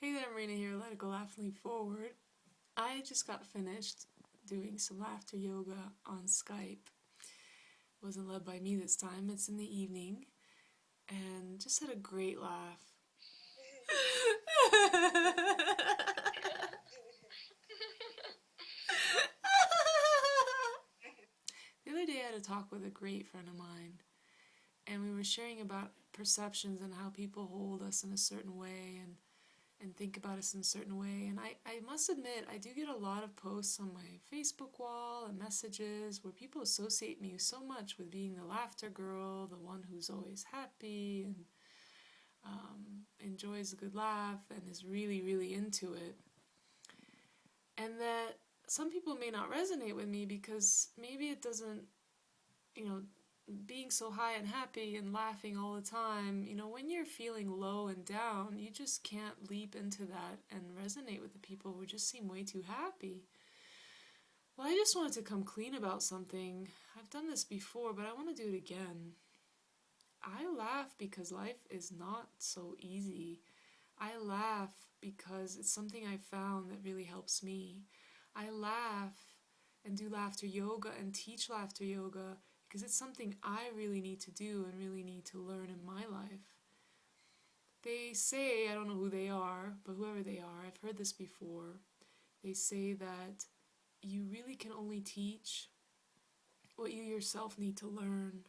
Hey there, Marina here, Let It Go Laughingly Forward. I just got finished doing some laughter yoga on Skype. It wasn't led by me this time, it's in the evening, and just had a great laugh. The other day I had a talk with a great friend of mine, and we were sharing about perceptions and how people hold us in a certain way and think about us in a certain way. And I must admit, I do get a lot of posts on my Facebook wall and messages where people associate me so much with being the laughter girl, the one who's always happy and enjoys a good laugh and is really, really into it. And that some people may not resonate with me because maybe it doesn't, being so high and happy and laughing all the time, when you're feeling low and down, you just can't leap into that and resonate with the people who just seem way too happy. Well, I just wanted to come clean about something. I've done this before, but I want to do it again. I laugh because life is not so easy. I laugh because it's something I found that really helps me. I laugh and do laughter yoga and teach laughter yoga because it's something I really need to do and really need to learn in my life. They say, I don't know who they are, but whoever they are, I've heard this before, they say that you really can only teach what you yourself need to learn.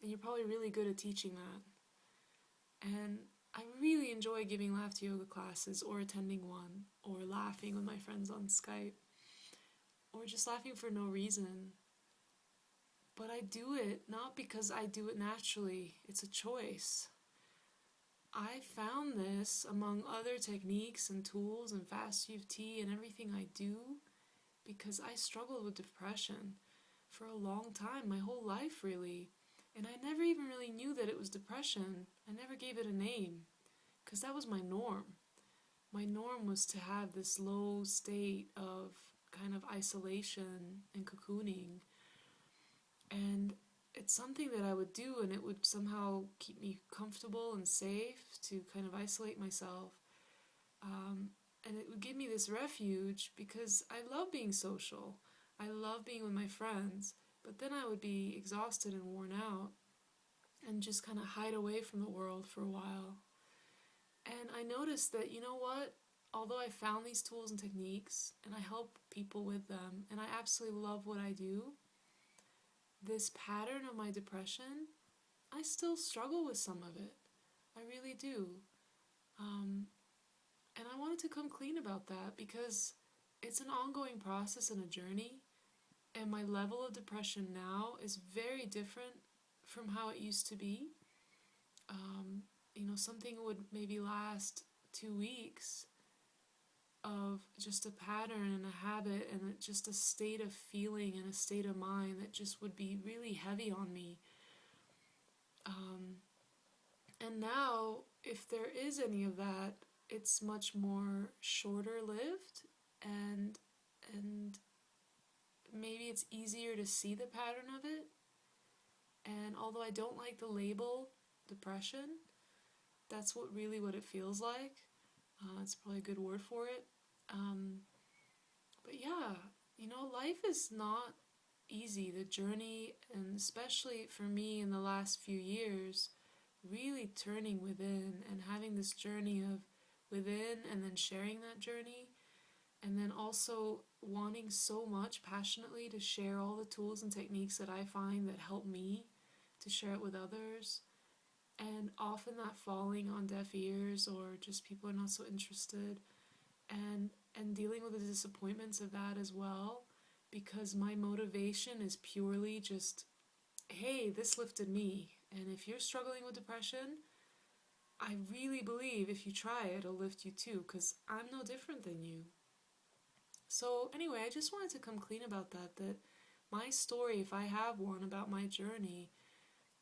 And you're probably really good at teaching that. And I really enjoy giving laughter yoga classes or attending one or laughing with my friends on Skype or just laughing for no reason. But I do it not because I do it naturally. It's a choice. I found this among other techniques and tools and FasterEFT and everything I do because I struggled with depression for a long time, my whole life really. And I never even really knew that it was depression. I never gave it a name because that was my norm. My norm was to have this low state of kind of isolation and cocooning. And it's something that I would do, and it would somehow keep me comfortable and safe to kind of isolate myself. And it would give me this refuge because I love being social. I love being with my friends. But then I would be exhausted and worn out and just kind of hide away from the world for a while. And I noticed that, you know what? Although I found these tools and techniques and I help people with them and I absolutely love what I do, this pattern of my depression, I still struggle with some of it. I really do. And I wanted to come clean about that because it's an ongoing process and a journey. And my level of depression now is very different from how it used to be. Something would maybe last 2 weeks of just a pattern and a habit and just a state of feeling and a state of mind that just would be really heavy on me. And now, if there is any of that, it's much more shorter lived and maybe it's easier to see the pattern of it. And although I don't like the label depression, that's what it feels like. It's probably a good word for it. But yeah, life is not easy. The journey, and especially for me in the last few years, really turning within and having this journey of within and then sharing that journey. And then also wanting so much passionately to share all the tools and techniques that I find that help me to share it with others. And often that falling on deaf ears or just people are not so interested. And dealing with the disappointments of that as well. Because my motivation is purely just, hey, this lifted me. And if you're struggling with depression, I really believe if you try it, it'll lift you too. Because I'm no different than you. So anyway, I just wanted to come clean about that my story, if I have one about my journey,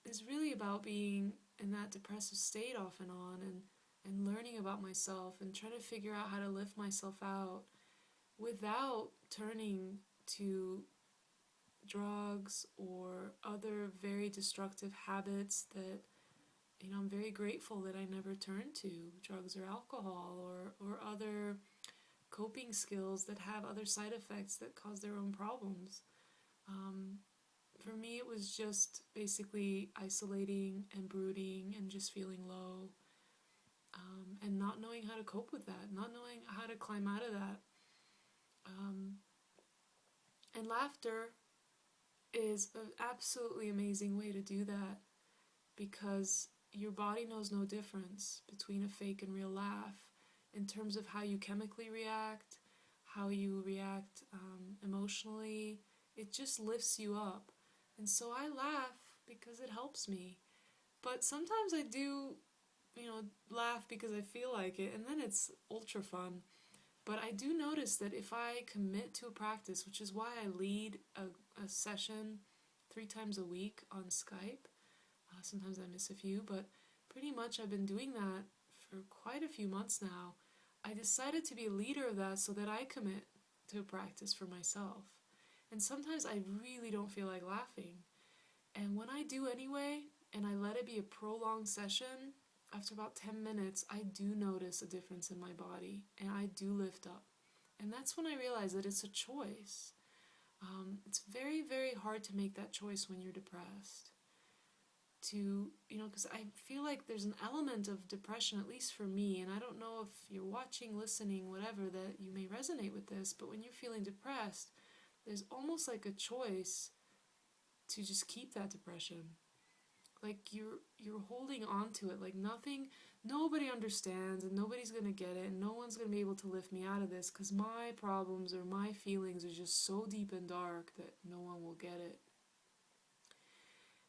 is really about being in that depressive state off and on and learning about myself and trying to figure out how to lift myself out without turning to drugs or other very destructive habits that, I'm very grateful that I never turned to drugs or alcohol or other coping skills that have other side effects that cause their own problems. Um, for me, it was just basically isolating and brooding and just feeling low, and not knowing how to cope with that, not knowing how to climb out of that. Um, and laughter is an absolutely amazing way to do that because your body knows no difference between a fake and real laugh in terms of how you chemically react, how you react emotionally. It just lifts you up. And so I laugh because it helps me. But sometimes I do, laugh because I feel like it, and then it's ultra fun. But I do notice that if I commit to a practice, which is why I lead a session 3 times a week on Skype, sometimes I miss a few, but pretty much I've been doing that for quite a few months now. I decided to be a leader of that so that I commit to a practice for myself. And sometimes I really don't feel like laughing. And when I do anyway, and I let it be a prolonged session, after about 10 minutes, I do notice a difference in my body, and I do lift up. And that's when I realize that it's a choice. It's very, very hard to make that choice when you're depressed. Because I feel like there's an element of depression, at least for me, and I don't know if you're watching, listening, whatever, that you may resonate with this, but when you're feeling depressed, there's almost like a choice to just keep that depression. Like you're holding on to it, like nobody understands, and nobody's going to get it, and no one's going to be able to lift me out of this, because my problems or my feelings are just so deep and dark that no one will get it.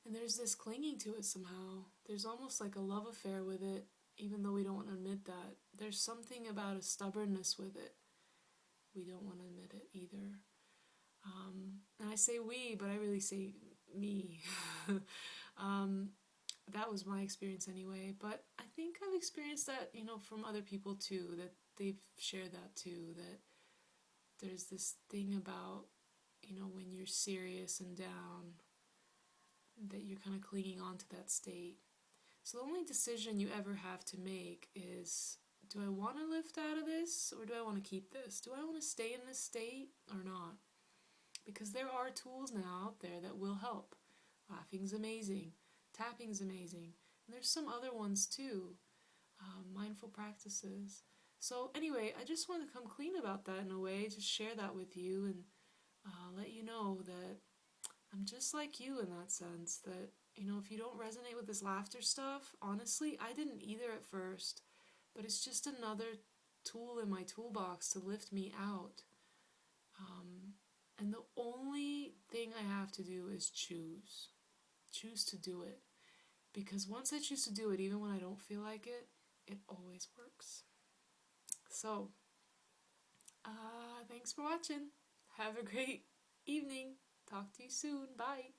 And there's this clinging to it somehow. There's almost like a love affair with it, even though we don't want to admit that. There's something about a stubbornness with it. We don't want to admit it either. And I say we, but I really say me. That was my experience anyway. But I think I've experienced that, from other people too, that they've shared that too, that there's this thing about, when you're serious and down, that you're kind of clinging on to that state. So the only decision you ever have to make is, do I want to lift out of this, or do I want to keep this? Do I want to stay in this state or not? Because there are tools now out there that will help. Laughing's amazing. Tapping's amazing. And there's some other ones too. Mindful practices. So anyway, I just want to come clean about that in a way, just share that with you and let you know that I'm just like you in that sense, that, if you don't resonate with this laughter stuff, honestly, I didn't either at first, but it's just another tool in my toolbox to lift me out. And the only thing I have to do is choose to do it. Because once I choose to do it, even when I don't feel like it, it always works. So, thanks for watching. Have a great evening. Talk to you soon. Bye.